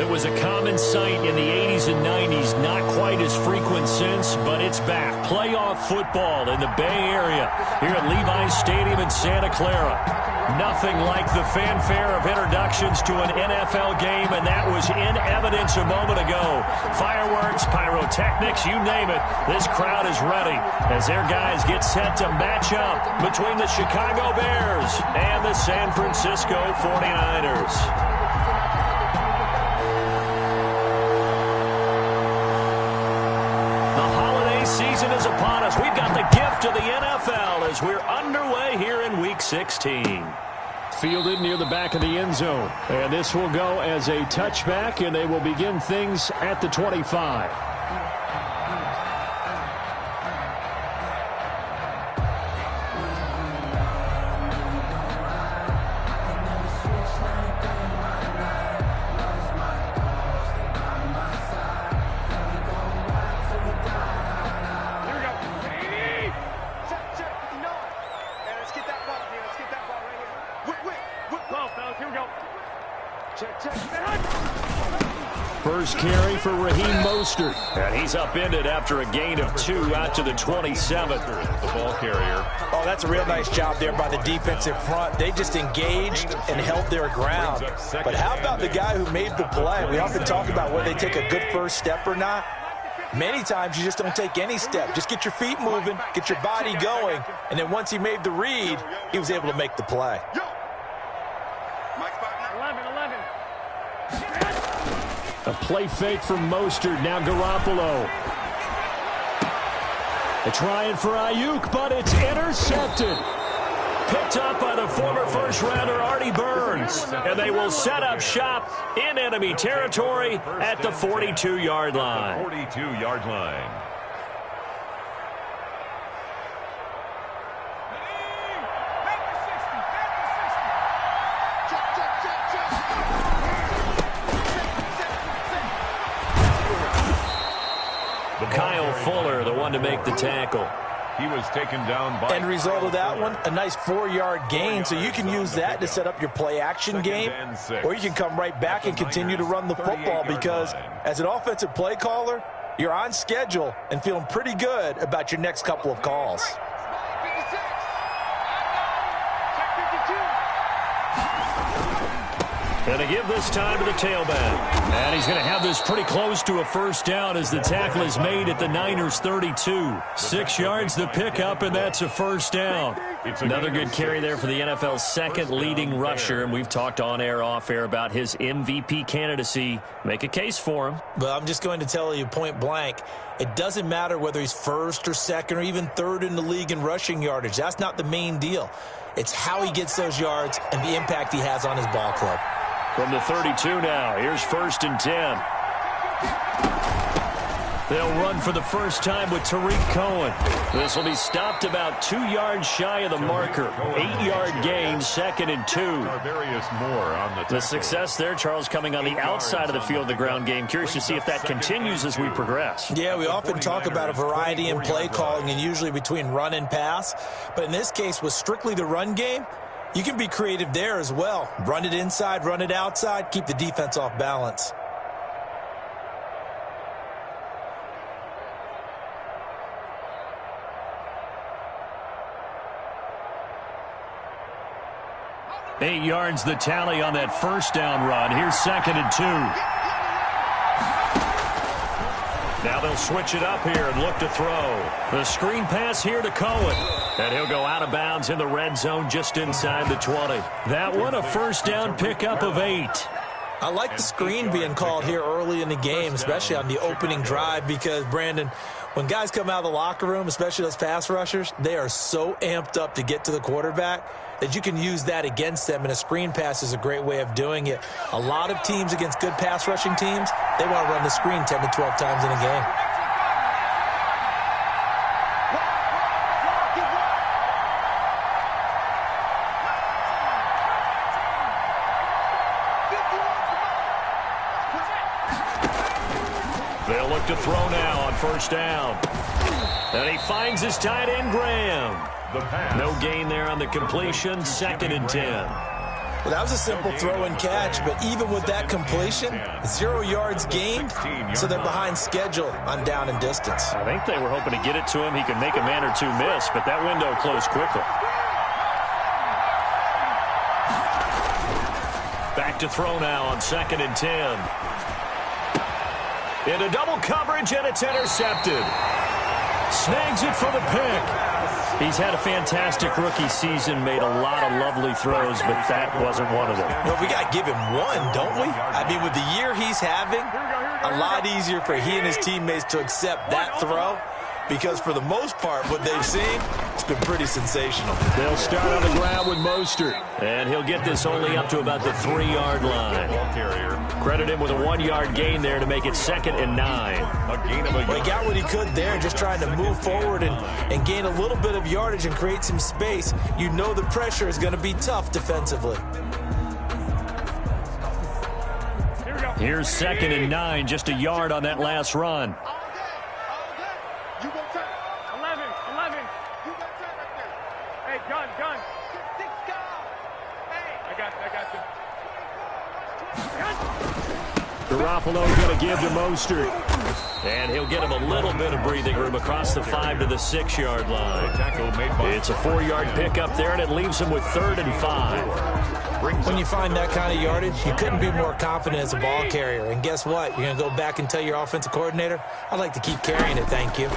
It was a common sight in the 80s and 90s, not quite as frequent since, but it's back. Playoff football in the Bay Area here at Levi's Stadium in Santa Clara. Nothing like the fanfare of introductions to an NFL game, and that was in evidence a moment ago. Fireworks, pyrotechnics, you name it. This crowd is ready as their guys get set to match up between the Chicago Bears and the San Francisco 49ers. Season is upon us. We've got the gift of the NFL as we're underway here in Week 16. Fielded near the back of the end zone. And this will go as a touchback, and they will begin things at the 25. First carry for Raheem Mostert. And he's upended after a gain of 2 out to the 27th. The ball carrier. Oh, that's a real nice job there by the defensive front. They just engaged and held their ground. But how about the guy who made the play? We often talk about whether they take a good first step or not. Many times you just don't take any step. Just get your feet moving, get your body going, and then once he made the read, he was able to make the play. A play fake from Mostert. Now Garoppolo. They're trying for Ayuk, but it's intercepted. Picked up by the former first-rounder Artie Burns. And they will set up shop in enemy territory at the 42-yard line. 42-yard line. Kyle Fuller, the one to make the tackle. He was taken down by... End result of that one, a nice 4-yard gain, so you can use that to set up your play-action game, or you can come right back and continue to run the football because as an offensive play caller, you're on schedule and feeling pretty good about your next couple of calls. And they give this time to the tailback. And he's going to have this pretty close to a first down as the tackle is made at the Niners' 32. 6 yards the pickup, and that's a first down. Another good carry there for the NFL's second leading rusher, and we've talked on air, off air about his MVP candidacy. Make a case for him. But I'm just going to tell you point blank, it doesn't matter whether he's first or second or even third in the league in rushing yardage. That's not the main deal. It's how he gets those yards and the impact he has on his ball club. From the 32 now, here's 1st and 10. They'll run for the first time with Tariq Cohen. This will be stopped about 2 yards shy of the marker. 8-yard gain, 2nd and 2. The success there, Charles, coming on the outside of the field of the ground game. Curious to see if that continues as we progress. Yeah, we often talk about a variety in play calling and usually between run and pass. But in this case, with strictly the run game, you can be creative there as well. Run it inside, run it outside, keep the defense off balance. Eight yards the tally on that first down run. Here's 2nd and 2. Now they'll switch it up here and look to throw. The screen pass here to Cohen. And he'll go out of bounds in the red zone just inside the 20. That one a first down pickup of 8. I like the screen being called here early in the game, especially on the opening drive, because, Brandon, when guys come out of the locker room, especially those pass rushers, they are so amped up to get to the quarterback that you can use that against them, and a screen pass is a great way of doing it. A lot of teams against good pass rushing teams, they want to run the screen 10 to 12 times in a game. They'll look to throw now on first down. And he finds his tight end, Graham. No gain there on the completion, 2nd and 10. Well, that was a simple throw and catch, but even with that completion, 0 yards gained, so they're behind schedule on down and distance. I think they were hoping to get it to him. He could make a man or two miss, but that window closed quickly. Back to throw now on 2nd and 10. Into double coverage, and it's intercepted. Snags it for the pick. He's had a fantastic rookie season, made a lot of lovely throws, but that wasn't one of them. Well, we got to give him one, don't we? I mean, with the year he's having, a lot easier for he and his teammates to accept that throw, because for the most part, what they've seen, it's been pretty sensational. They'll start on the ground with Mostert, and he'll get this only up to about the 3-yard line. Credit him with a 1-yard gain there to make it 2nd and 9. Well, he got what he could there, just trying to move forward and gain a little bit of yardage and create some space. You know the pressure is going to be tough defensively. Here's 2nd and 9, just a yard on that last run. You go turn. 11. You go turn right there. Hey, gun. Hey. I got you. Garoppolo going to give to Mostert. And he'll get him a little bit of breathing room across the 5 to the 6-yard line. It's a 4-yard pickup there, and it leaves him with 3rd and 5. When you find that kind of yardage, you couldn't be more confident as a ball carrier. And guess what? You're going to go back and tell your offensive coordinator, I'd like to keep carrying it, thank you.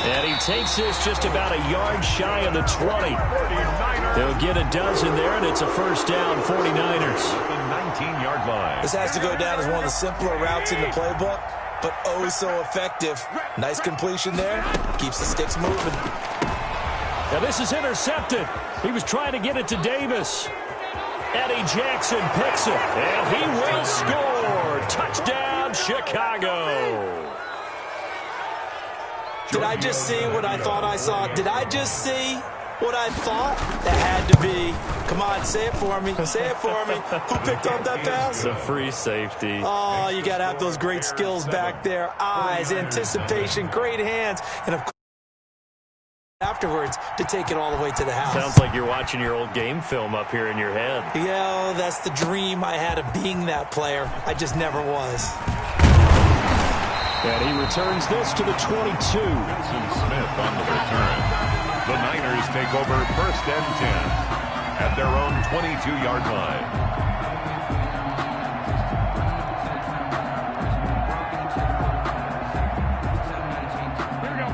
And he takes this just about a yard shy of the 20. They'll get a dozen there, and it's a first down, 49ers. 19-yard line. This has to go down as one of the simpler routes in the playbook, but oh so effective. Nice completion there. Keeps the sticks moving. Now this is intercepted. He was trying to get it to Davis. Eddie Jackson picks it, and he will score. Touchdown, Chicago. Did I just see what I thought I saw? Did I just see what I thought? That had to be. Come on, say it for me. Say it for me. Who picked up that pass? The free safety. Oh, you got to have those great skills back there. Eyes, anticipation, great hands, and of course, afterwards to take it all the way to the house. Sounds like you're watching your old game film up here in your head. Yeah, that's the dream I had of being that player. I just never was. And he returns this to the 22. Wilson Smith on the return. The Niners take over 1st and 10 at their own 22-yard line.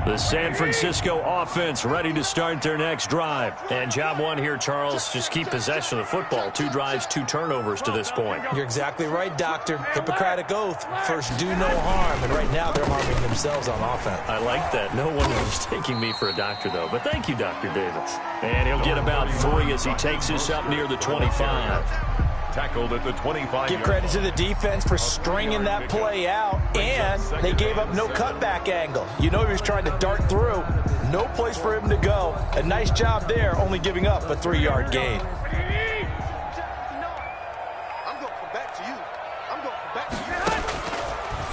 The San Francisco offense ready to start their next drive. And job one here, Charles, just keep possession of the football. 2 drives, 2 turnovers to this point. You're exactly right, Doctor. Hippocratic oath. First, do no harm. And right now, they're harming themselves on offense. I like that. No one was taking me for a doctor, though. But thank you, Dr. Davis. And he'll get about 3 as he takes this up near the 25. Tackled at the 25. Give credit to the defense for stringing that play out, and they gave up no cutback angle. You know he was trying to dart through. No place for him to go. A nice job there, only giving up a 3-yard gain.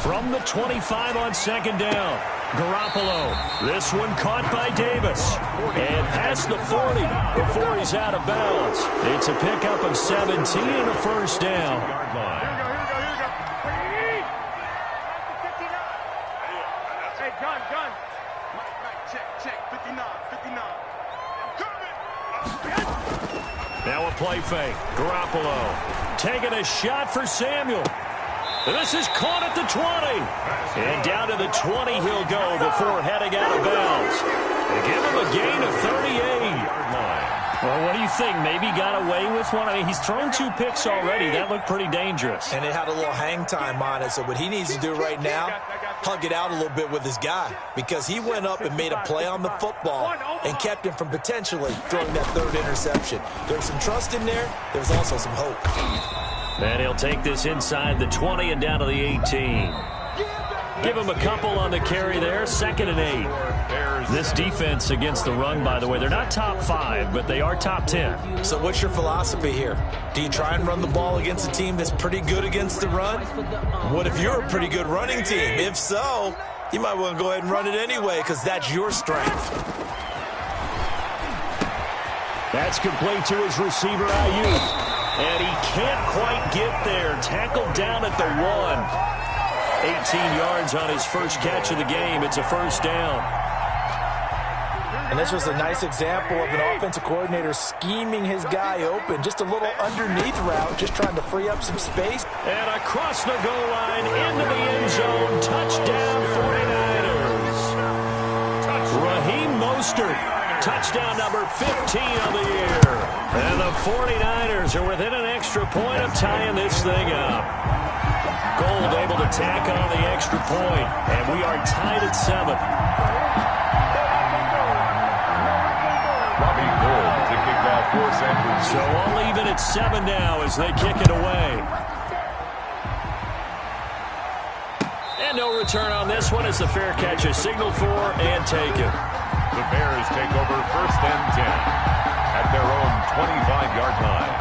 From the 25 on 2nd down. Garoppolo. This one caught by Davis. And past the 40 before he's out of bounds. It's a pickup of 17 and a first down. Hey, gun. Check. 59. Now a play fake. Garoppolo taking a shot for Samuel. This is caught at the 20. And down to the 20 he'll go before heading out of bounds. They give him a gain of 38. Well, what do you think? Maybe got away with one? I mean, he's thrown 2 picks already. That looked pretty dangerous. And it had a little hang time on it, so what he needs to do right now, hug it out a little bit with his guy, because he went up and made a play on the football and kept him from potentially throwing that 3rd interception. There was some trust in there. There was also some hope. And he'll take this inside the 20 and down to the 18. Give him a couple on the carry there. 2nd and 8. This defense against the run, by the way, they're not top 5, but they are top 10. So what's your philosophy here? Do you try and run the ball against a team that's pretty good against the run? What if you're a pretty good running team? If so, you might want to go ahead and run it anyway, because that's your strength. That's complete to his receiver, Ayuk. And he can't quite get there. Tackled down at the 1. 18 yards on his first catch of the game. It's a first down. And this was a nice example of an offensive coordinator scheming his guy open. Just a little underneath route, just trying to free up some space. And across the goal line, into the end zone. Touchdown, 49ers. Raheem Mostert, touchdown number 15 of the year. And the 49ers are within an extra point of tying this thing up. Gold able to tack on the extra point, and we are tied at 7. Robbie Gould to kick off for San Francisco. So all even at 7 now as they kick it away. And no return on this one as the fair catch is signaled for and taken. The Bears take over first and 10 at their own 25-yard line.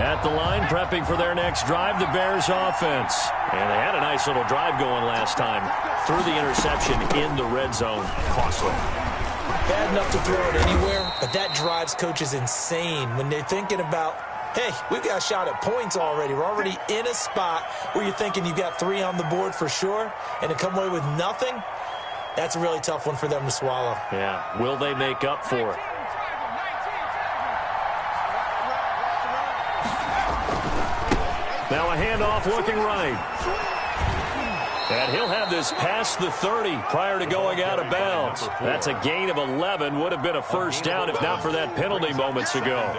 At the line, prepping for their next drive, the Bears offense. And they had a nice little drive going last time. Threw the interception in the red zone. Costly. Bad enough to throw it anywhere, but that drives coaches insane when they're thinking about, hey, we've got a shot at points already. We're already in a spot where you're thinking you've got 3 on the board for sure, and to come away with nothing, that's a really tough one for them to swallow. Yeah. Will they make up for it? Now a handoff looking right. And he'll have this past the 30 prior to going out of bounds. That's a gain of 11. Would have been a first down if not for that penalty moments ago.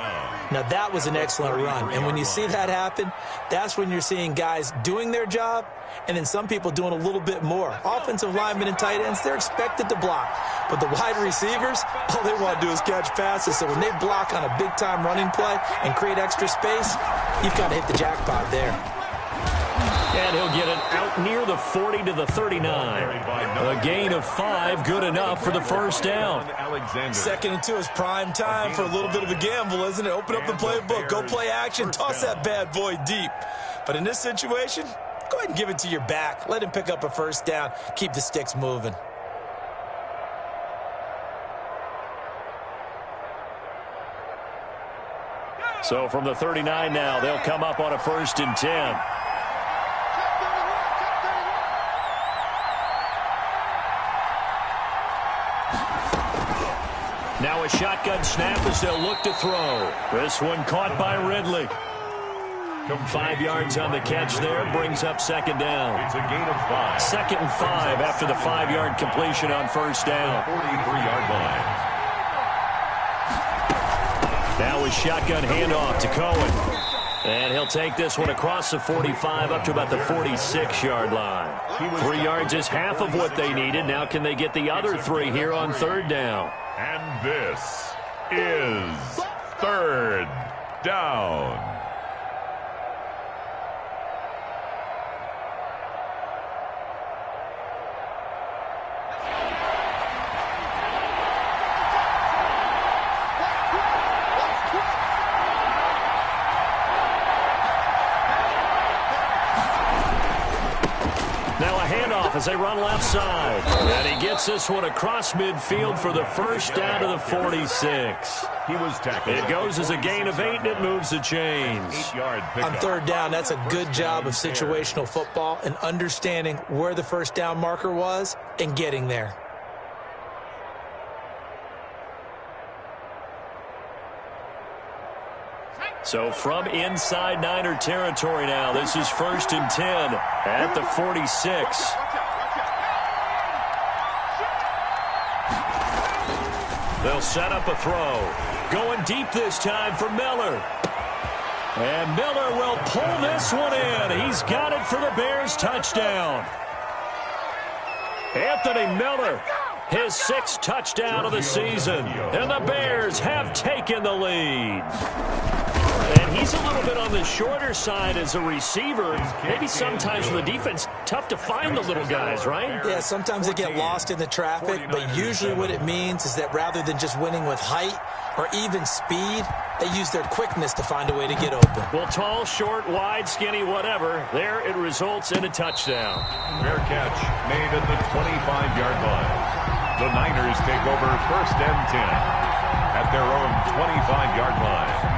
Now, that was an excellent run. And when you see that happen, that's when you're seeing guys doing their job and then some people doing a little bit more. Offensive linemen and tight ends, they're expected to block. But the wide receivers, all they want to do is catch passes. So when they block on a big-time running play and create extra space, you've got to hit the jackpot there. And he'll get it out near the 40 to the 39. A gain of 5, good enough for the first down. 2nd and 2 is prime time for a little bit of a gamble, isn't it? Open up the playbook, go play action, toss that bad boy deep. But in this situation, go ahead and give it to your back. Let him pick up a first down. Keep the sticks moving. So from the 39 now, they'll come up on a 1st and 10. Now a shotgun snap as they'll look to throw. This one caught by Ridley. 5 yards on the catch there, brings up 2nd down. It's a gain of 5. 2nd and 5 after the 5-yard completion on first down. 43-yard line. Now a shotgun handoff to Cohen. And he'll take this one across the 45 up to about the 46-yard line. 3 yards is half of what they needed. Now can they get the other 3 here on 3rd down? And this is 3rd down. Now a handoff as they run left side. And he gets this one across midfield for the first down to the 46. He was tackled. It goes as a gain of 8, and it moves the chains. 8-yard On pickup. 3rd down, that's a good job of situational football and understanding where the first down marker was and getting there. So from inside Niner territory now, this is 1st and 10 at the 46. They'll set up a throw. Going deep this time for Miller. And Miller will pull this one in. He's got it for the Bears touchdown. Anthony Miller, his 6th touchdown of the season. And the Bears have taken the lead. And he's a little bit on the shorter side as a receiver. Maybe sometimes for the defense, tough to find the little guys, right? Yeah, sometimes they get lost in the traffic, but usually what it means is that rather than just winning with height, or even speed, they use their quickness to find a way to get open. Well, tall, short, wide, skinny, whatever, there it results in a touchdown. Fair catch made at the 25-yard line. The Niners take over 1st and 10 at their own 25-yard line.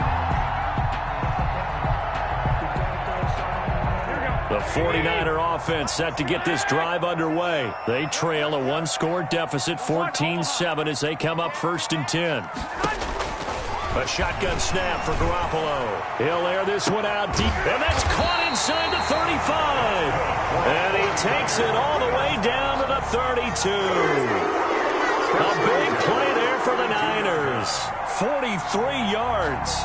The 49er offense set to get this drive underway. They trail a one-score deficit, 14-7, as they come up 1st and 10. A shotgun snap for Garoppolo. He'll air this one out deep, and that's caught inside the 35. And he takes it all the way down to the 32. A big play there for the Niners. 43 yards.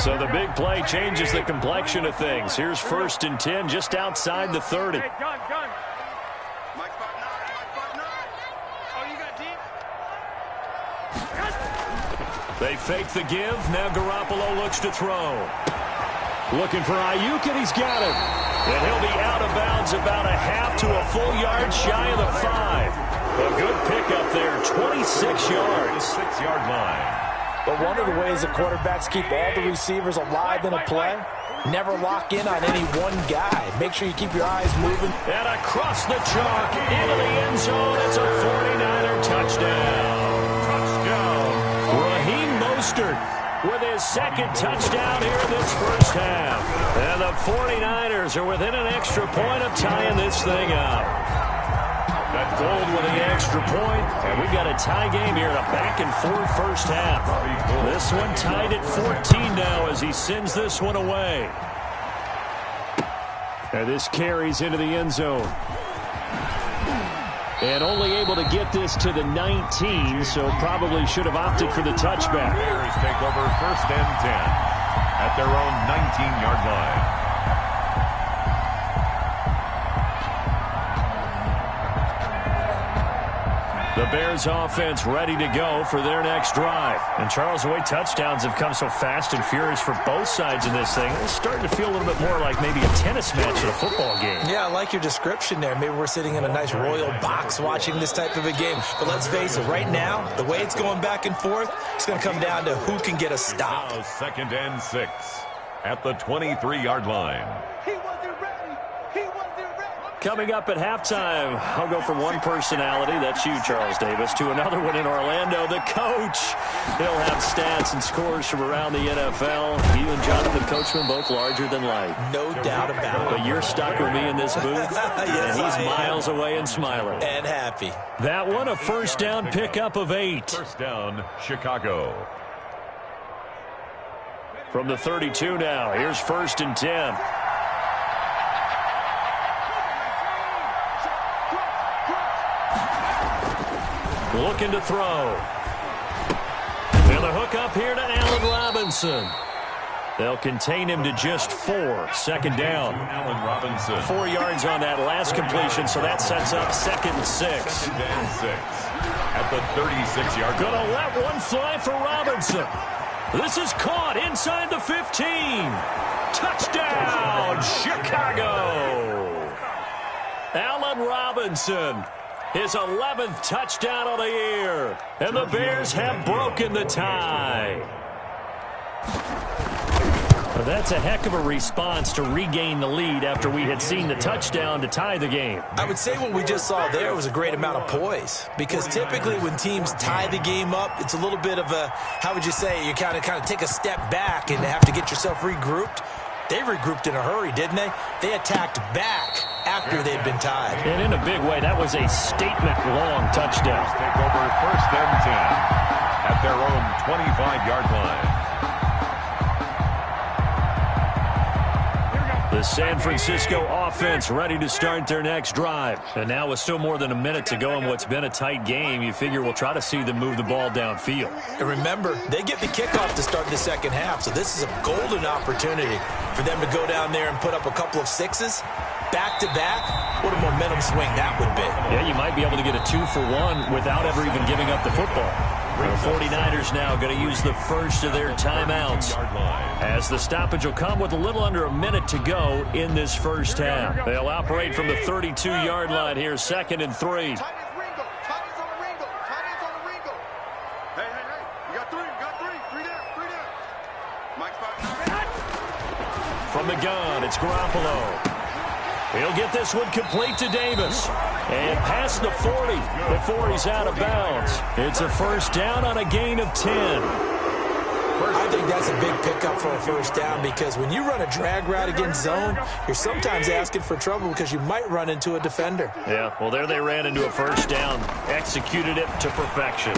So the big play changes the complexion of things. Here's 1st and 10 just outside the 30. Hey, gun. Mike 5'9", Oh, you got deep? They fake the give. Now Garoppolo looks to throw. Looking for Ayuk, and he's got it. And he'll be out of bounds about a half to a full yard shy of the 5. A good pickup there, 26 yards. 6-yard line. But one of the ways the quarterbacks keep all the receivers alive in a play, never lock in on any one guy. Make sure you keep your eyes moving. And across the chalk, into the end zone, it's a 49er touchdown. Raheem Mostert with his 2nd touchdown here in this 1st half. And the 49ers are within an extra point of tying this thing up. That gold with the extra point, and we've got a tie game here in a back-and-forth 1st half. This one tied at 14 now as he sends this one away. And this carries into the end zone. And only able to get this to the 19, so probably should have opted for the touchback. Bears take over 1st and 10 at their own 19-yard line. The Bears offense ready to go for their next drive. And Charles, the way touchdowns have come so fast and furious for both sides in this thing, it's starting to feel a little bit more like maybe a tennis match at a football game. Yeah, I like your description there. Maybe we're sitting in a nice royal box watching this type of a game. But let's face it, right now, the way it's going back and forth, it's going to come down to who can get a stop. Now 2nd and 6 at the 23-yard line. He wasn't ready. Coming up at halftime, I'll go from one personality, that's you, Charles Davis, to another one in Orlando, the coach. He'll have stats and scores from around the NFL. You and Jonathan Coachman both larger than life. No doubt about it. But you're stuck with me in this booth, Yes, and he's I am. miles away and smiling. And happy. That one, a 1st down pickup of 8. 1st down, Chicago. From the 32 now, here's 1st and 10. Looking to throw. And the hook up here to Allen Robinson. They'll contain him to just 4. 2nd down. Allen Robinson. 4 yards on that last completion, so that sets up 2nd and 6. 2nd and 6 at the 36-yard line. Gonna let one fly for Robinson. This is caught inside the 15. Touchdown, Chicago. Allen Robinson. His 11th touchdown of the year. And the Bears have broken the tie. Well, that's a heck of a response to regain the lead after we had seen the touchdown to tie the game. I would say what we just saw there was a great amount of poise, because typically when teams tie the game up, it's a little bit of a, how would you say, you kind of take a step back and have to get yourself regrouped. They regrouped in a hurry, didn't they? They attacked back after they'd been tied. And in a big way, that was a statement-long touchdown. Take over 1st and 10 at their own 25-yard line. The San Francisco offense ready to start their next drive. And now with still more than a minute to go in what's been a tight game, you figure we'll try to see them move the ball downfield. And remember, they get the kickoff to start the 2nd half, so this is a golden opportunity for them to go down there and put up a couple of 6s. Back-to-back, what a momentum swing that would be. Yeah, you might be able to get a 2-for-1 without ever even giving up the football. The 49ers now going to use the first of their timeouts, as the stoppage will come with a little under a minute to go in this 1st half. They'll operate from the 32-yard line here, 2nd and 3. Hey, hey, hey. You got three. You got three. Three down. Three down. Mike 5. From the gun, it's Garoppolo. He'll get this one complete to Davis. And past the 40 before he's out of bounds. It's a first down on a gain of 10. I think that's a big pickup for a first down because when you run a drag route against zone, you're sometimes asking for trouble because you might run into a defender. Yeah, well, there they ran into a first down. Executed it to perfection.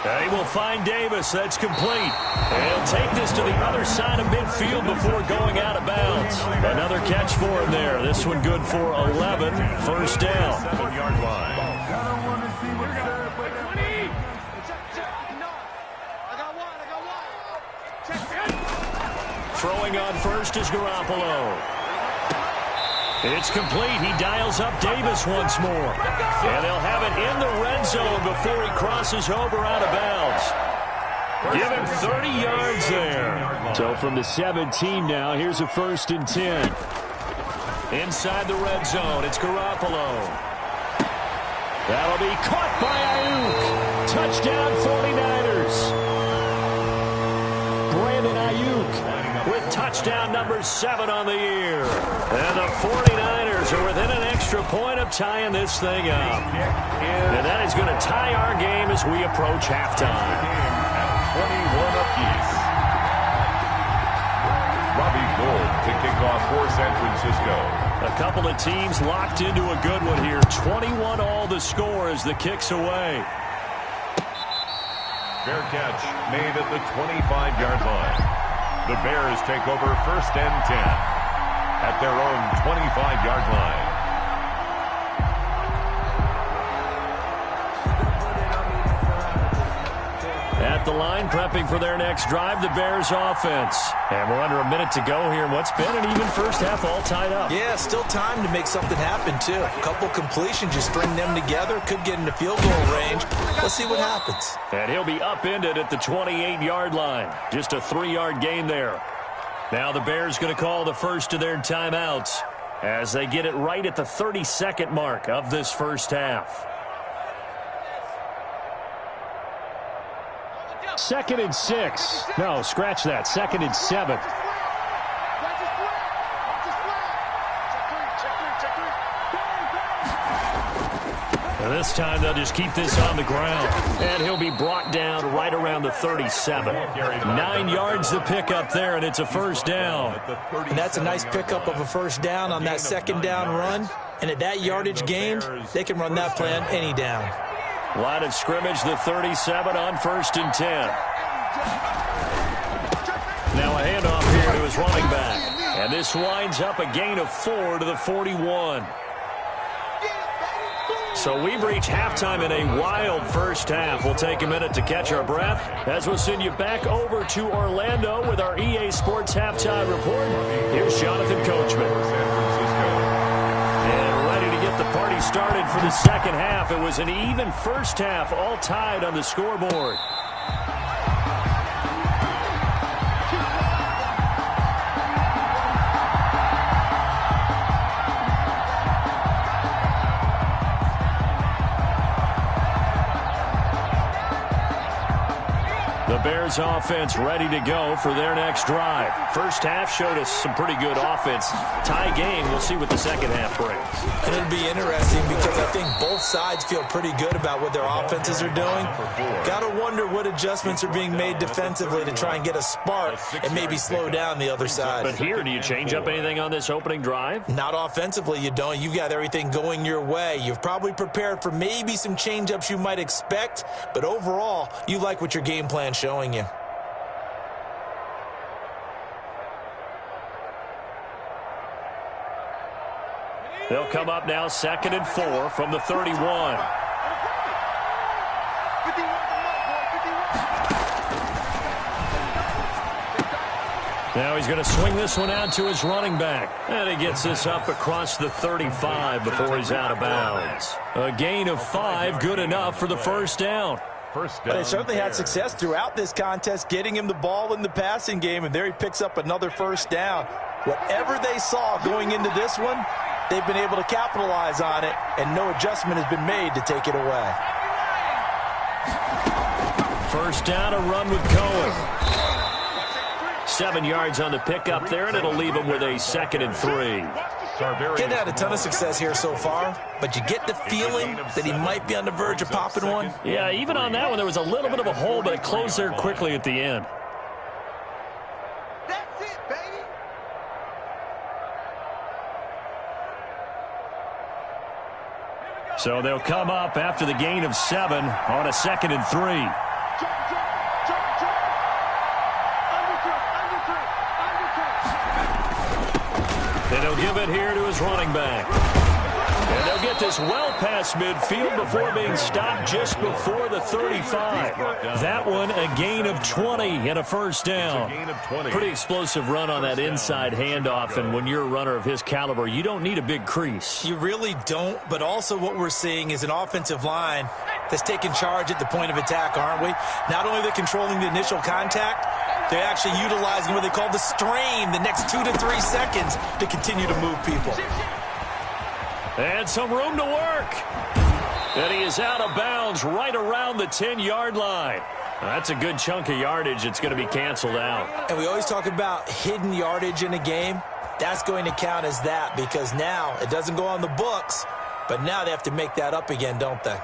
They will find Davis. That's complete. And he'll take this to the other side of midfield before going out of bounds. Another catch for him there. This one good for 11. First down. 7-yard line. Throwing on first is Garoppolo. It's complete. He dials up Davis once more. And they'll have it in the red zone before he crosses over out of bounds. Give him 30 yards there. So from the 17 now, here's a 1st and 10. Inside the red zone, it's Garoppolo. That'll be caught by Ayuk. Touchdown 49ers. Brandon Ayuk with touchdown number 7 on the year. And the 49ers are within an extra point of tying this thing up. And that is going to tie our game as we approach halftime. 21 apiece. Robbie Gould to kick off for San Francisco. A couple of teams locked into a good one here. 21 all the score as the kick's away. Fair catch made at the 25-yard line. The Bears take over 1st and 10 at their own 25-yard line. At the line, prepping for their next drive, the Bears offense. And we're under a minute to go here in what's been an even first half, all tied up. Yeah, still time to make something happen, too. A couple completions, just string them together. Could get into field goal range. Let's see what happens. And he'll be upended at the 28-yard line. Just a 3-yard gain there. Now the Bears going to call the first of their timeouts as they get it right at the 32nd mark of this first half. 2nd and 6. No, scratch that. 2nd and 7. And this time they'll just keep this on the ground. And he'll be brought down right around the 37. 9 yards to pick up there, and it's a first down. And that's a nice pickup of a first down on that 2nd down run. And at that yardage gained, they can run that plan any down. Line of scrimmage, the 37 on 1st and 10. Now a handoff here to his running back. And this winds up a gain of 4 to the 41. So we've reached halftime in a wild first half. We'll take a minute to catch our breath as we'll send you back over to Orlando with our EA Sports Halftime Report. Here's Jonathan Coachman. And ready to get the party started for the second half. It was an even first half, all tied on the scoreboard. The Bears offense ready to go for their next drive. First half showed us some pretty good offense. Tie game, we'll see what the second half brings. And it'll be interesting because I think both sides feel pretty good about what their offenses are doing. Got to wonder what adjustments are being made defensively to try and get a spark and maybe slow down the other side. But here, do you change up anything on this opening drive? Not offensively, you don't. You've got everything going your way. You've probably prepared for maybe some change-ups you might expect, but overall, you like what your game plan showing you. They'll come up now 2nd and 4 from the 31. Now he's going to swing this one out to his running back. And he gets this up across the 35 before he's out of bounds. A gain of 5, good enough for the first down. First down. But they certainly had success throughout this contest getting him the ball in the passing game, and there he picks up another first down. Whatever they saw going into this one, they've been able to capitalize on it, and no adjustment has been made to take it away. First down, a run with Cohen. 7 yards on the pickup there, and it'll leave him with a 2nd and 3. He's had a ton of success here so far, but you get the feeling that he might be on the verge of popping one. Yeah, even on that one, there was a little bit of a hole, but it closed there quickly at the end. That's it, baby. So they'll come up after the gain of 7 on a 2nd and 3. And he'll give it here to his running back. And they'll get this well past midfield before being stopped just before the 35. That one, a gain of 20 and a first down. Pretty explosive run on that inside handoff, and when you're a runner of his caliber, you don't need a big crease. You really don't, but also what we're seeing is an offensive line that's taking charge at the point of attack, aren't we? Not only are they controlling the initial contact, they're actually utilizing what they call the strain the next 2 to 3 seconds to continue to move people. And some room to work. And he is out of bounds right around the 10-yard line. That's a good chunk of yardage. It's going to be canceled out. And we always talk about hidden yardage in a game. That's going to count as that because now it doesn't go on the books, but now they have to make that up again, don't they?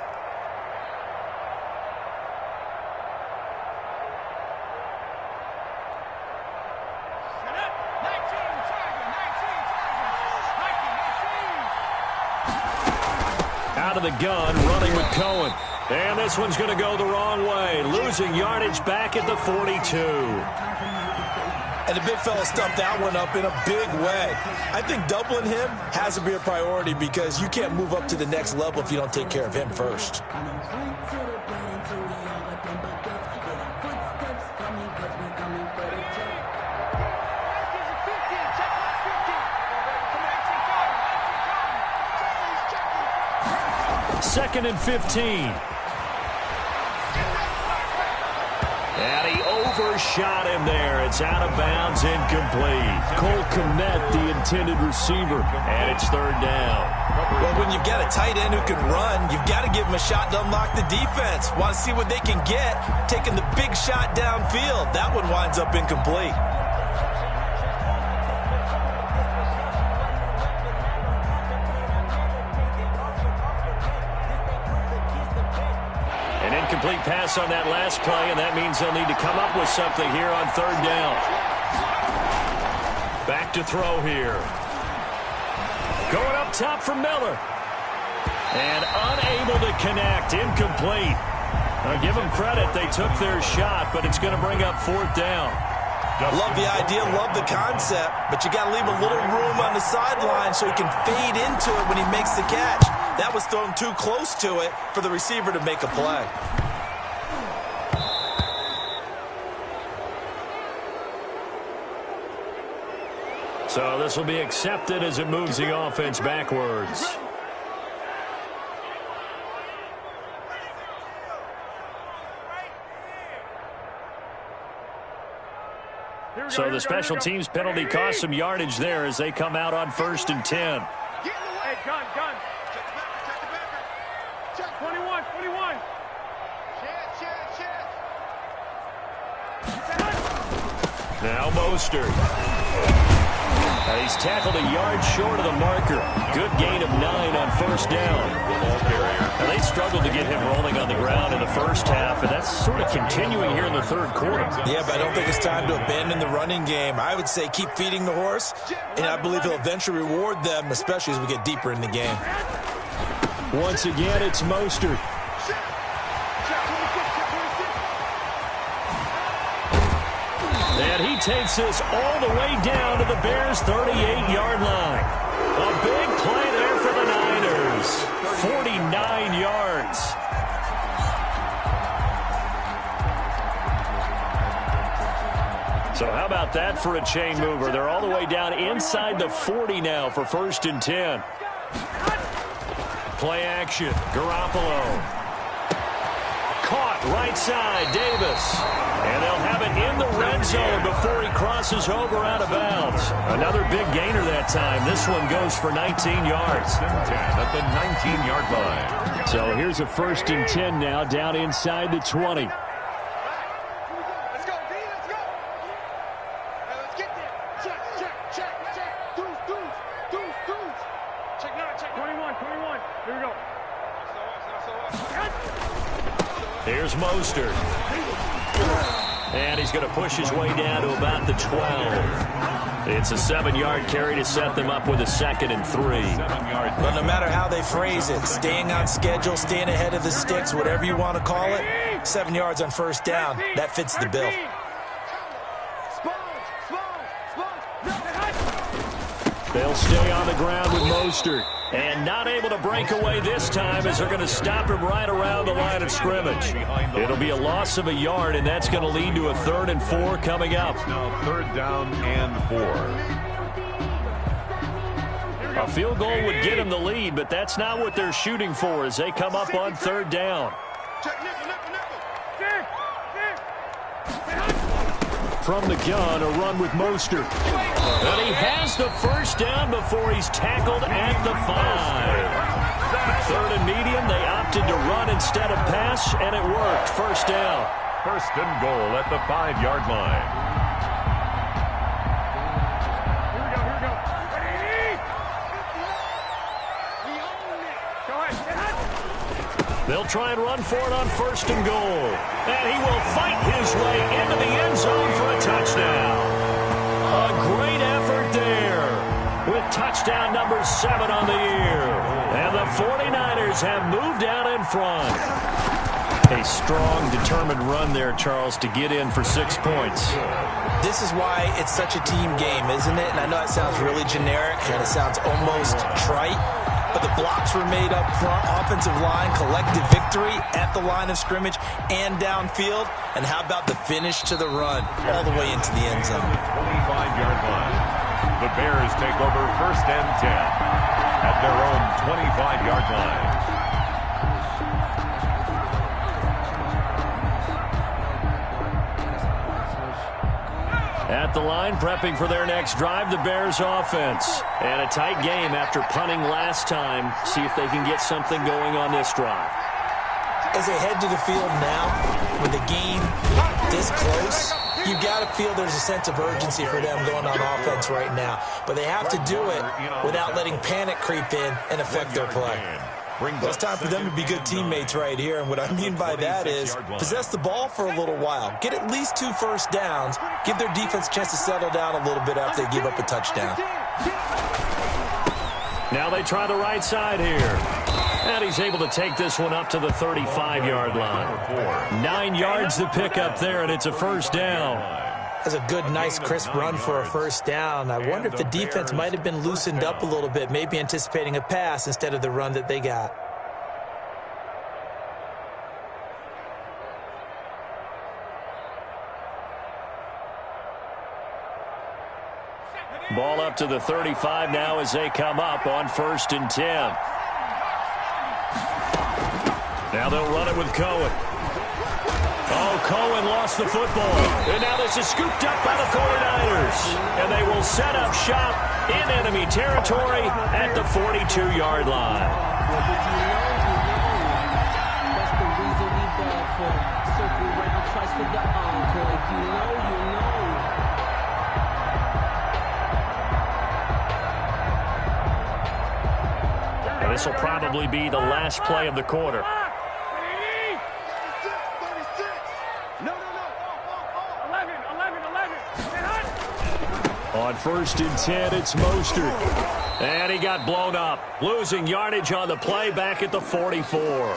Out of the gun, running with Cohen. And this one's going to go the wrong way. Losing yardage back at the 42. And the big fella stuffed that one up in a big way. I think doubling him has to be a priority because you can't move up to the next level if you don't take care of him first. Second and 15. And he overshot him there. It's out of bounds, incomplete. Cole Kmet, the intended receiver, and it's third down. Well, when you've got a tight end who can run, you've got to give him a shot to unlock the defense. Want to see what they can get, taking the big shot downfield. That one winds up incomplete. Incomplete pass on that last play, and that means they'll need to come up with something here on third down. Back to throw here. Going up top for Miller. And unable to connect. Incomplete. I'll give them credit. They took their shot, but it's going to bring up fourth down. Love the idea, love the concept, but you got to leave a little room on the sideline so he can fade into it when he makes the catch. That was thrown too close to it for the receiver to make a play. So this will be accepted as it moves the offense backwards. So the special teams penalty cost some yardage there as they come out on 1st and 10. Hey, gun. Check the backer. Check 21. Chance. Now Mostert. He's tackled a yard short of the marker. Good gain of 9 on first down. And they struggled to get him rolling on the ground in the first half, and that's sort of continuing here in the third quarter. Yeah, but I don't think it's time to abandon the running game. I would say keep feeding the horse, and I believe he'll eventually reward them, especially as we get deeper in the game. Once again, it's Mostert. And he takes this all the way down to the Bears' 38-yard line. A big play there for the Niners. 49 yards. So how about that for a chain mover? They're all the way down inside the 40 now for 1st and 10. Play action. Garoppolo. Caught right side, Davis. And they'll have it in the red zone before he crosses over out of bounds. Another big gainer that time. This one goes for 19 yards. At the 19-yard line. So here's a 1st and 10 now down inside the 20. Here's Mostert. And he's going to push his way down to about the 12. It's a 7-yard carry to set them up with a 2nd and 3. But no matter how they phrase it, staying on schedule, staying ahead of the sticks, whatever you want to call it, 7 yards on first down, that fits the bill. They'll stay on the ground with Mostert. And not able to break away this time as they're going to stop him right around the line of scrimmage. It'll be a loss of a yard, and that's going to lead to a 3rd and 4 coming up. Now 3rd down and 4. A field goal would get them the lead, but that's not what they're shooting for as they come up on 3rd down. From the gun, a run with Mostert. And he has the first down before he's tackled at the 5. 3rd and medium, they opted to run instead of pass, and it worked. First down. 1st and goal at the 5-yard line. They'll try and run for it on 1st and goal. And he will fight his way into the end zone for a touchdown. A great effort there with touchdown number 7 on the year. And the 49ers have moved out in front. A strong, determined run there, Charles, to get in for 6 points. This is why it's such a team game, isn't it? And I know it sounds really generic and it sounds almost trite, but the blocks were made up front, offensive line, collective victory at the line of scrimmage and downfield. And how about the finish to the run all the way into the end zone? 25-yard line. The Bears take over 1st and 10 at their own 25-yard line. At the line, prepping for their next drive, the Bears offense. And a tight game after punting last time. See if they can get something going on this drive. As they head to the field now, with the game this close, you've got to feel there's a sense of urgency for them going on offense right now. But they have to do it without letting panic creep in and affect their play. Well, it's time for them to be good teammates right here, and what I mean by that is possess the ball for a little while. Get at least 2 first downs. Give their defense a chance to settle down a little bit after they give up a touchdown. Now they try the right side here. And he's able to take this one up to the 35-yard line. 9 yards to pick up there, and it's a first down. That's a good, nice, crisp run for a first down. I wonder if the defense might have been loosened up a little bit, maybe anticipating a pass instead of the run that they got. Ball up to the 35 now as they come up on 1st and 10. Now they'll run it with Cohen. Oh, Cohen lost the football. And now this is scooped up by the 49ers. And they will set up shop in enemy territory at the 42-yard line. That's the reason we ball for. Circle round, twice for the encore. If you know, you know. And this will probably be the last play of the quarter. On 1st and 10, it's Mostert. And he got blown up, losing yardage on the play back at the 44.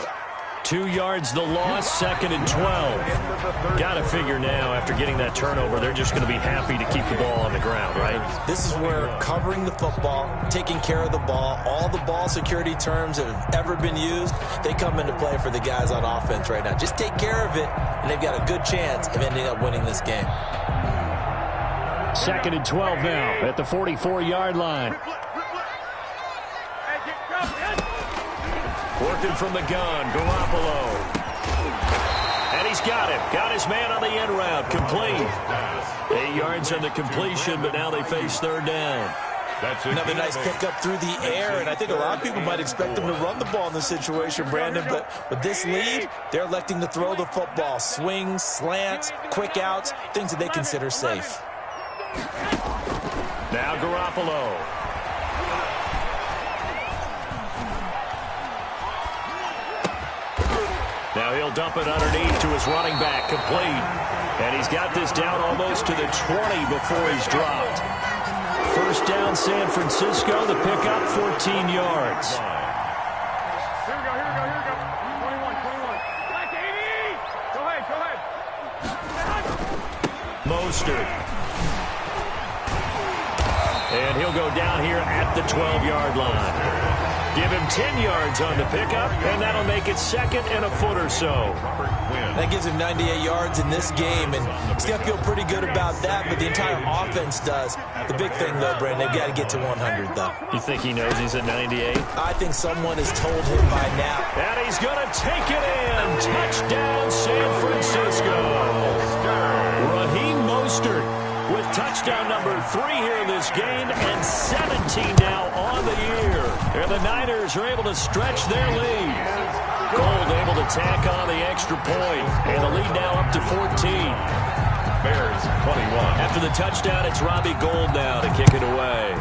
2 yards the loss, 2nd and 12. Got to figure now, after getting that turnover, they're just going to be happy to keep the ball on the ground, right? This is where covering the football, taking care of the ball, all the ball security terms that have ever been used, they come into play for the guys on offense right now. Just take care of it, and they've got a good chance of ending up winning this game. 2nd and 12 now at the 44-yard line. Working from the gun, Garoppolo. And he's got him. Got his man on the end route. Complete. 8 yards on the completion, but now they face 3rd down. That's another nice pickup through the air, and I think a lot of people might expect them to run the ball in this situation, Brandon, but with this lead, they're electing to throw the football. Swings, slants, quick outs, things that they consider safe. Now Garoppolo. Now he'll dump it underneath to his running back, complete. And he's got this down almost to the 20 before he's dropped. First down, San Francisco. The pickup, 14 yards. Here we go. 21. Black 80. Go ahead. Mostert. And he'll go down here at the 12-yard line. Give him 10 yards on the pickup, and that'll make it second and a foot or so. That gives him 98 yards in this game, and he's got to feel pretty good about that, but the entire offense does. The big thing, though, Brandon, they've got to get to 100, though. You think he knows he's at 98? I think someone has told him by now. And he's going to take it in. Touchdown, San Francisco. Raheem Mostert with touchdown number 3 here in this game, and 17 now on the year. And the Niners are able to stretch their lead. Gold able to tack on the extra point, and the lead now up to 14. Bears 21. After the touchdown, it's Robbie Gould now to kick it away.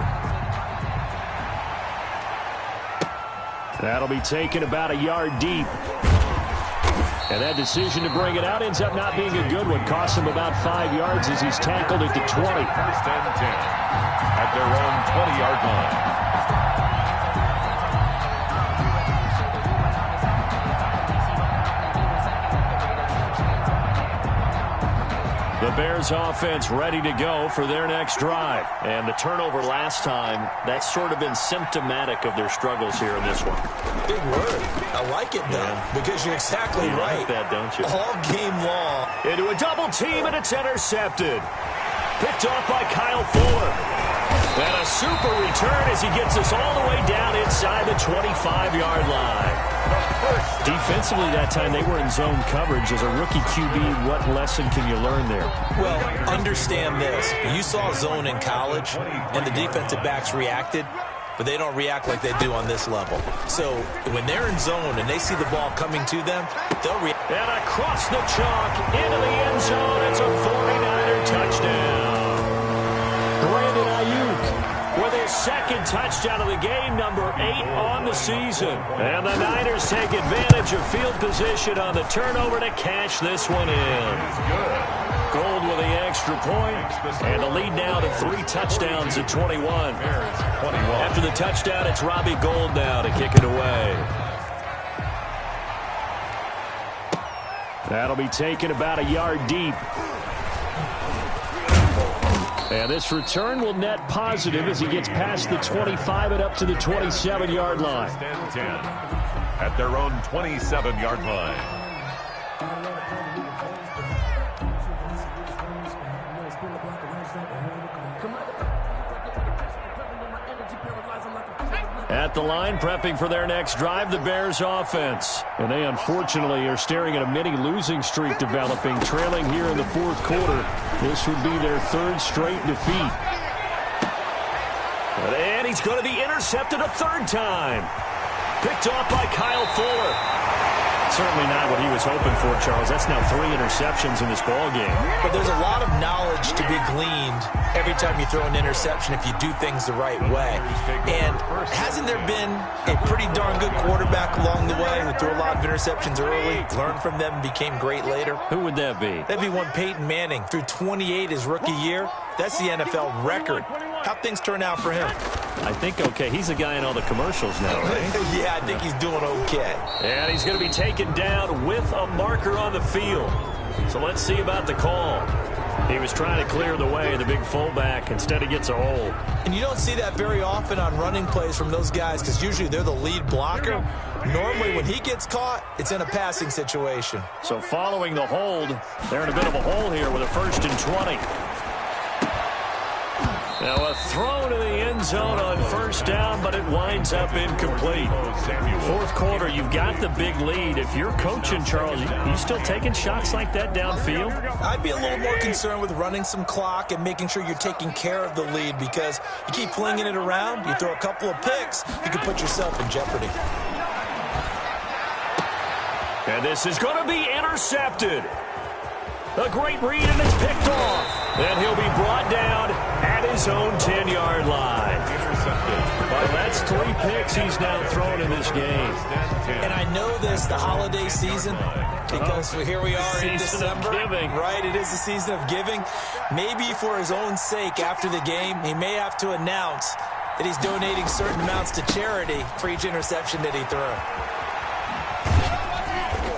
That'll be taken about a yard deep. And that decision to bring it out ends up not being a good one. Costs him about 5 yards as he's tackled at the 20. First and 10 at their own 20-yard line. The Bears offense ready to go for their next drive. And the turnover last time, that's sort of been symptomatic of their struggles here in this one. Big word. I like it, though, because you're exactly You right. like that, don't you? All game long. Into a double team, and it's intercepted. Picked off by Kyle Fuller. And a super return as he gets us all the way down inside the 25-yard line. Defensively that time, they were in zone coverage. As a rookie QB, what lesson can you learn there? Well, understand this. You saw zone in college, and the defensive backs reacted, but they don't react like they do on this level. So when they're in zone and they see the ball coming to them, they'll react. And across the chalk, into the end zone, it's a 49er touchdown. Brandon Ayuk with his second touchdown of the game, number 8 on the season. And the Niners take advantage of field position on the turnover to cash this one in. Gould with the extra point, and the lead now to 3 touchdowns at 21. After the touchdown, it's Robbie Gould now to kick it away. That'll be taken about a yard deep. And this return will net positive as he gets past the 25 and up to the 27-yard line. First and 10 at their own 27-yard line. At the line, prepping for their next drive, the Bears offense. And they unfortunately are staring at a mini losing streak developing, trailing here in the fourth quarter. This would be their 3rd straight defeat. And he's going to be intercepted a 3rd time. Picked off by Kyle Fuller. Certainly not what he was hoping for, Charles. That's now 3 interceptions in this ball game. But there's a lot of knowledge to be gleaned every time you throw an interception if you do things the right way. And hasn't there been a pretty darn good quarterback along the way who threw a lot of interceptions early, learned from them, and became great later? Who would that be? That'd be one Peyton Manning. Threw 28 his rookie year. That's the NFL record. How'd things turn out for him? I think okay. He's a guy in all the commercials now, right? Yeah, I think he's doing okay. And he's going to be taken down with a marker on the field. So let's see about the call. He was trying to clear the way, the big fullback. Instead, he gets a hold. And you don't see that very often on running plays from those guys because usually they're the lead blocker. Normally, when he gets caught, it's in a passing situation. So following the hold, they're in a bit of a hole here with a 1st and 20. Now a throw to the end zone on 1st down, but it winds up incomplete. 4th quarter, you've got the big lead. If you're coaching, Charles, you still taking shots like that downfield? I'd be a little more concerned with running some clock and making sure you're taking care of the lead because you keep flinging it around, you throw a couple of picks, you can put yourself in jeopardy. And this is going to be intercepted. A great read, and it's picked off. And he'll be brought down at his own 10-yard line. Well, that's 3 picks he's now thrown in this game. And I know this, the holiday season, because here we are in December. Right, it is the season of giving. Maybe for his own sake after the game, he may have to announce that he's donating certain amounts to charity for each interception that he threw.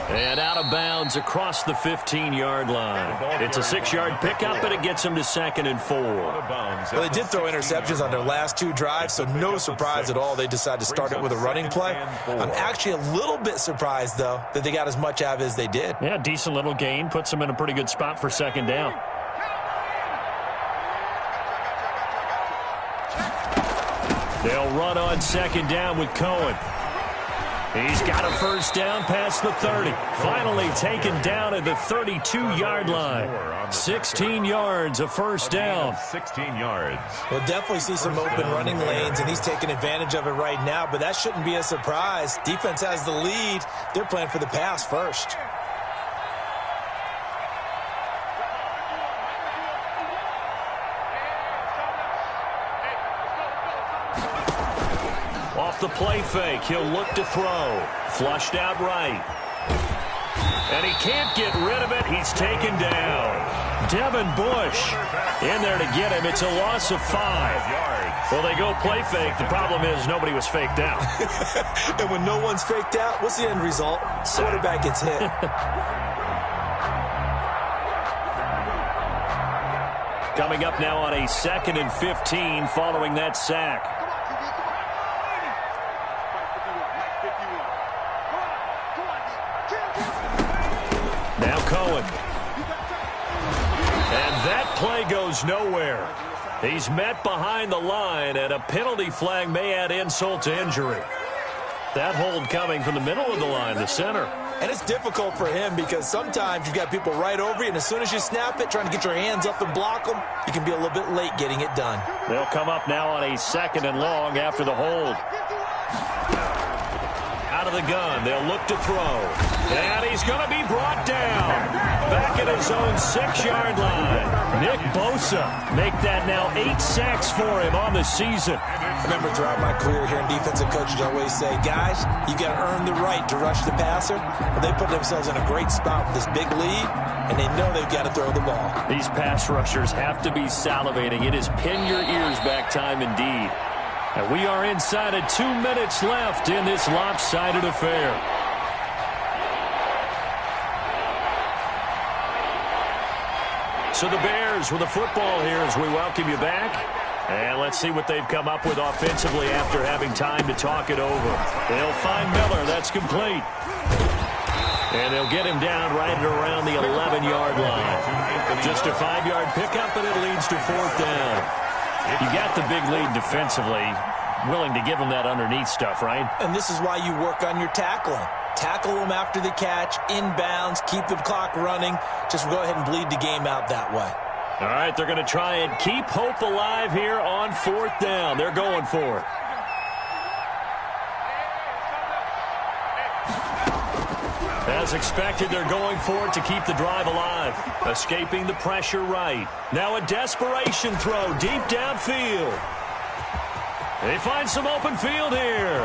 And out of bounds across the 15-yard line. It's a 6-yard pickup, and it gets him to 2nd and 4. Well, they did throw interceptions on their last 2 drives, so no surprise at all they decided to start it with a running play. I'm actually a little bit surprised, though, that they got as much out of it as they did. Yeah, decent little gain. Puts them in a pretty good spot for 2nd down. They'll run on 2nd down with Cohen. He's got a 1st down past the 30. Finally taken down at the 32-yard line. 16 yards, a 1st down. 16 yards. We'll definitely see some open running lanes, and he's taking advantage of it right now, but that shouldn't be a surprise. Defense has the lead. They're playing for the pass first. Off the play fake, he'll look to throw. Flushed out right. And he can't get rid of it. He's taken down. Devin Bush in there to get him. It's a loss of 5. Well, they go play fake. The problem is nobody was faked out. And when no one's faked out, what's the end result? Quarterback gets hit. Coming up now on a 2nd and 15 following that sack. Now Cohen. And that play goes nowhere. He's met behind the line, and a penalty flag may add insult to injury. That hold coming from the middle of the line, the center. And it's difficult for him because sometimes you've got people right over you, and as soon as you snap it, trying to get your hands up and block them, you can be a little bit late getting it done. They'll come up now on a 2nd and long after the hold. Out of the gun, they'll look to throw. And he's going to be brought down. Back at his own 6-yard line. Nick Bosa make that now 8 sacks for him on the season. I remember throughout my career here in defensive coaches always say, guys, you got to earn the right to rush the passer. But they put themselves in a great spot with this big lead, and they know they've got to throw the ball. These pass rushers have to be salivating. It is pin your ears back time indeed. And we are inside of 2 minutes left in this lopsided affair. So the Bears with the football here as we welcome you back. And let's see what they've come up with offensively after having time to talk it over. They'll find Miller. That's complete. And they'll get him down right at around the 11-yard line. Just a 5-yard pickup, and it leads to 4th down. You got the big lead defensively. Willing to give them that underneath stuff, right? And this is why you work on your tackling. Tackle them after the catch, inbounds, keep the clock running. Just go ahead and bleed the game out that way. All right, they're going to try and keep hope alive here on 4th down. They're going for it. As expected, they're going for it to keep the drive alive. Escaping the pressure right. Now a desperation throw deep downfield. They find some open field here.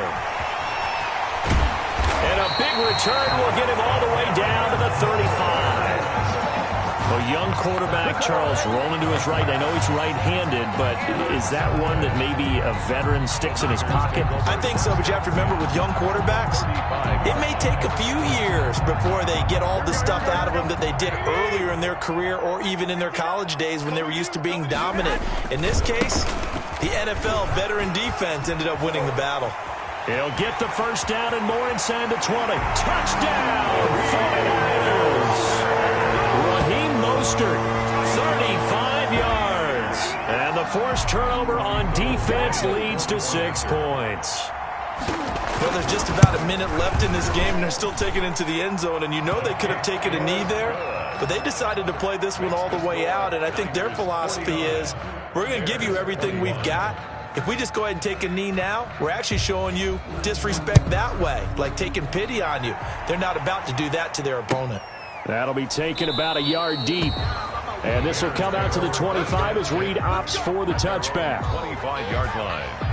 And a big return will get him all the way down to the 35. A young quarterback, Charles, rolling to his right. I know he's right-handed, but is that one that maybe a veteran sticks in his pocket? I think so, but you have to remember with young quarterbacks, it may take a few years before they get all the stuff out of them that they did earlier in their career or even in their college days when they were used to being dominant. In this case, the NFL veteran defense ended up winning the battle. He'll get the 1st down and more inside the 20. Touchdown, 49ers. Raheem Mostert, 35 yards. And the forced turnover on defense leads to 6 points. Well, there's just about a minute left in this game, and they're still taking it into the end zone. And you know they could have taken a knee there, but they decided to play this one all the way out. And I think their philosophy is, we're going to give you everything we've got. If we just go ahead and take a knee now, we're actually showing you disrespect that way, like taking pity on you. They're not about to do that to their opponent. That'll be taken about a yard deep. And this will come out to the 25 as Reed opts for the touchback. 25-yard line.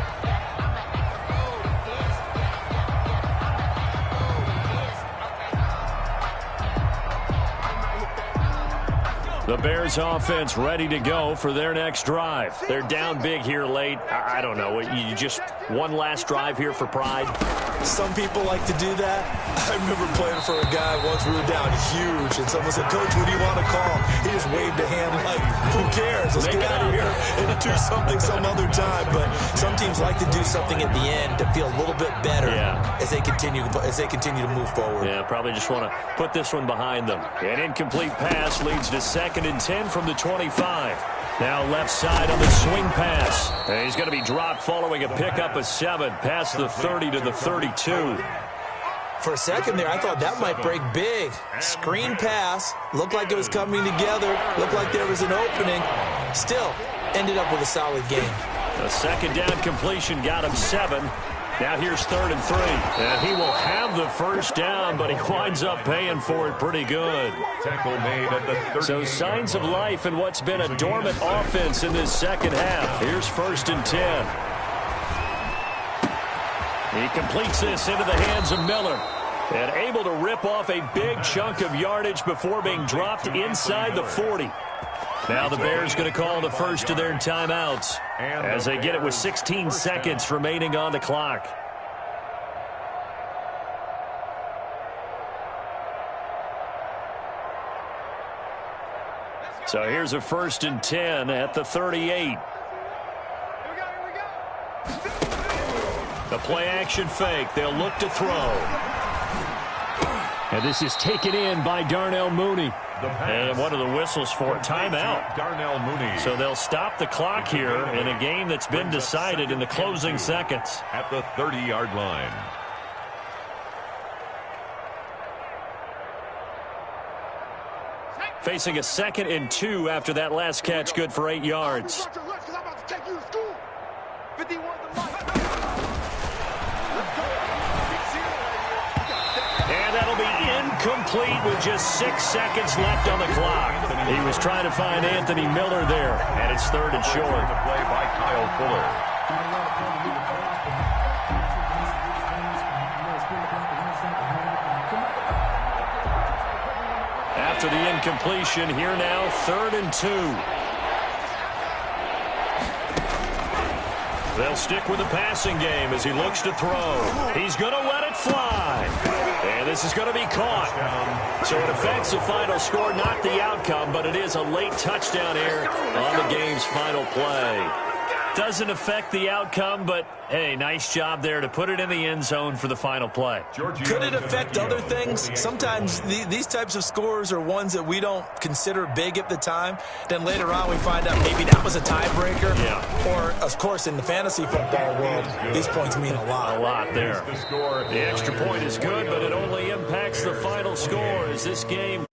The Bears offense ready to go for their next drive. They're down big here late. I don't know. You just one last drive here for pride? Some people like to do that. I remember playing for a guy once. We were down huge, and someone said, "Coach, what do you want to call?" He just waved a hand like, "Who cares? Let's get out of here and do something some other time." But some teams like to do something at the end to feel a little bit better as they continue to move forward. Yeah, probably just want to put this one behind them. An incomplete pass leads to 2nd and 10 from the 25. Now left side on the swing pass. And he's going to be dropped following a pickup of 7 past the 30 to the 32. For a second there, I thought that might break big. Screen pass. Looked like it was coming together. Looked like there was an opening. Still, ended up with a solid game. A 2nd down completion got him 7. Now here's 3rd and 3. And he will have the 1st down, but he winds up paying for it pretty good. Tackle made at the 30. So signs of life in what's been a dormant offense in this second half. Here's 1st and 10. He completes this into the hands of Miller. And able to rip off a big chunk of yardage before being dropped inside the 40. Now the Bears going to call the first of their timeouts as they get it with 16 seconds remaining on the clock. So here's a 1st and 10 at the 38. The play action fake. They'll look to throw. And this is taken in by Darnell Mooney. And what are the whistles for? Timeout. Darnell Mooney. So they'll stop the clock here in a game that's been decided in the closing seconds. At the 30-yard line. Facing a 2nd and 2 after that last catch, good for 8 yards. And that'll be incomplete with just 6 seconds left on the clock. He was trying to find Anthony Miller there, and it's 3rd and short. The play by Kyle Fuller. After the incompletion, here now, 3rd and 2. They'll stick with the passing game as he looks to throw. He's going to let it fly. And this is going to be caught. So it affects the final score, not the outcome, but it is a late touchdown error on the game's final play. Doesn't affect the outcome, but, hey, nice job there to put it in the end zone for the final play. Could it affect other things? Sometimes these types of scores are ones that we don't consider big at the time. Then later on we find out maybe that was a tiebreaker. Yeah. Or, of course, in the fantasy football world, these points mean a lot. A lot there. The extra point is good, but it only impacts the final score as this game